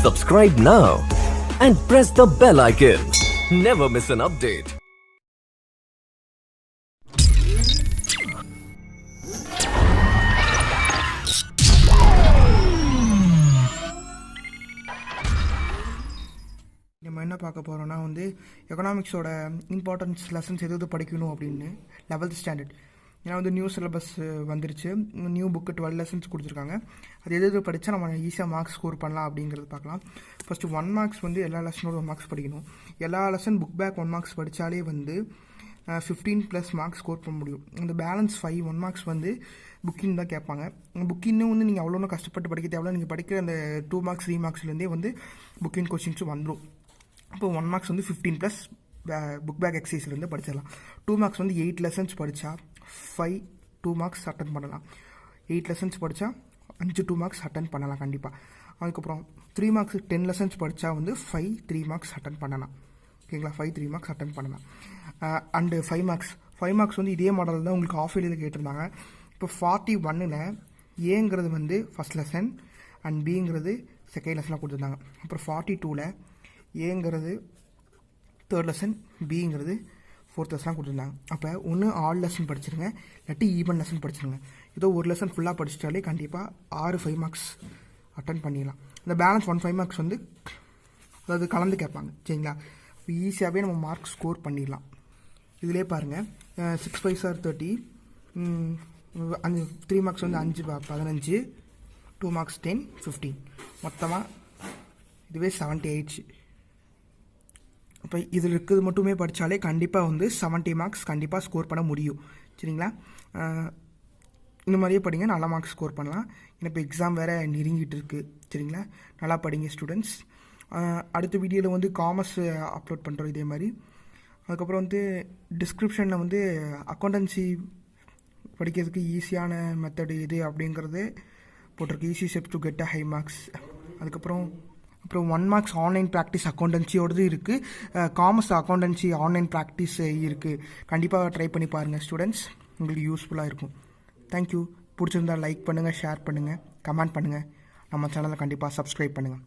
Subscribe now and press the bell icon. Never miss an update. நம்ம என்ன பார்க்க போகிறோன்னா எக்கனாமிக்ஸோட இம்பார்ட்டன்ஸ் லெசன்ஸ் எது படிக்கணும் அப்படின்னு 11th ஸ்டாண்டர்ட். ஏன்னா நியூ சிலபஸ் வந்துருச்சு, நியூ புக்கு 12 லெசன்ஸ் கொடுத்துருக்காங்க. அது எது படித்தா நம்ம ஈஸியாக மார்க்ஸ் ஸ்கோர் பண்ணலாம் அப்படிங்கிறது பார்க்கலாம். ஃபஸ்ட்டு 1 மார்க்ஸ் எல்லா லெசனோட 1 மார்க்ஸ் படிக்கணும். எல்லா லெசன் புக் பேக் 1 மார்க்ஸ் படித்தாலே 15+ மார்க்ஸ் ஸ்கோர் பண்ண முடியும். இந்த பேலன்ஸ் 1 மார்க்ஸ் புக்கிங் தான் கேட்பாங்க. புக்கின்னு நீங்கள் அவ்வளோ கஷ்டப்பட்டு படிக்க தேவையில்ல. நீங்கள் படிக்கிற அந்த 2 மார்க்ஸ் 3 மார்க்ஸ்லேருந்தே புக்கிங் கொஷின்ஸும் வந்துடும். அப்போ 1 மார்க்ஸ் 15+ புக் பேக் எக்ஸசைஸ்லேருந்து படிச்சிடலாம். 2 மார்க்ஸ் 8 லெசன்ஸ் படித்தா 2 மார்க்ஸ் அட்டன் பண்ணலாம். 8 லெசன்ஸ் படித்தா 2 மார்க்ஸ் அட்டன் பண்ணலாம் கண்டிப்பாக. அதுக்கப்புறம் 3 மார்க்ஸ் 10 லெசன்ஸ் படித்தா 3 மார்க்ஸ் அட்டன் பண்ணலாம். ஓகேங்களா, 3 மார்க்ஸ் அட்டன் பண்ணலாம். அண்டு 5 மார்க்ஸ் இதே மாடல் தான் உங்களுக்கு ஆஃப் இயர்லியில் கேட்டிருந்தாங்க. இப்போ 41ல் ஏங்கிறது ஃபஸ்ட் லெசன் அண்ட் பிங்கிறது செகண்ட் லெசனாக கொடுத்துருந்தாங்க. அப்புறம் 42ல் ஏங்கிறது 3rd லெசன், பிங்கிறது 4th லெசனாக கொடுத்துருந்தாங்க. அப்போ ஒன்று ஆல் லெசன் படிச்சிருங்க, இல்லாட்டி ஈவன் லெசன் படிச்சிருங்க. ஏதோ ஒரு லெசன் ஃபுல்லாக படிச்சிட்டாலே கண்டிப்பாக 5 மார்க்ஸ் அட்டன் பண்ணிடலாம். இந்த பேலன்ஸ் 5 மார்க்ஸ் அதாவது கலந்து கேட்பாங்க. சரிங்களா, ஈஸியாகவே நம்ம மார்க் ஸ்கோர் பண்ணிடலாம். இதிலே பாருங்கள், 6 5 are 30, 3 மார்க்ஸ் 5 15, 2 மார்க்ஸ் 10 15, மொத்தமாக இதுவே 70 ஆயிடுச்சு. இப்போ இதில் இருக்கிறது மட்டுமே படித்தாலே கண்டிப்பாக 70 மார்க்ஸ் கண்டிப்பாக ஸ்கோர் பண்ண முடியும். சரிங்களா, இந்த மாதிரியே படிங்க, நல்லா மார்க்ஸ் ஸ்கோர் பண்ணலாம். ஏன்னா இப்போ எக்ஸாம் வேறு நெருங்கிட்டு இருக்குது. சரிங்களா, நல்லா படிங்க ஸ்டூடெண்ட்ஸ். அடுத்த வீடியோவில் காமர்ஸ் அப்லோட் பண்ணுறோம் இதே மாதிரி. அதுக்கப்புறம் டிஸ்கிரிப்ஷனில் அக்கௌண்டன்சி படிக்கிறதுக்கு ஈஸியான மெத்தடு இது அப்படிங்கிறது போட்டிருக்கு. Easy steps to get high marks. அப்புறம் 1 மார்க்ஸ் ஆன்லைன் ப்ராக்டிஸ் அக்கௌண்டன்சியோடது இருக்குது. காமர்ஸ் அக்கௌண்டன்சி ஆன்லைன் ப்ராக்டிஸ் இருக்குது. கண்டிப்பாக ட்ரை பண்ணி பாருங்கள் ஸ்டூடெண்ட்ஸ், உங்களுக்கு யூஸ்ஃபுல்லாக இருக்கும். தேங்க்யூ. பிடிச்சிருந்தால் லைக் பண்ணுங்கள், ஷேர் பண்ணுங்கள், கமெண்ட் பண்ணுங்கள். நம்ம சேனலை கண்டிப்பாக சப்ஸ்கிரைப் பண்ணுங்கள்.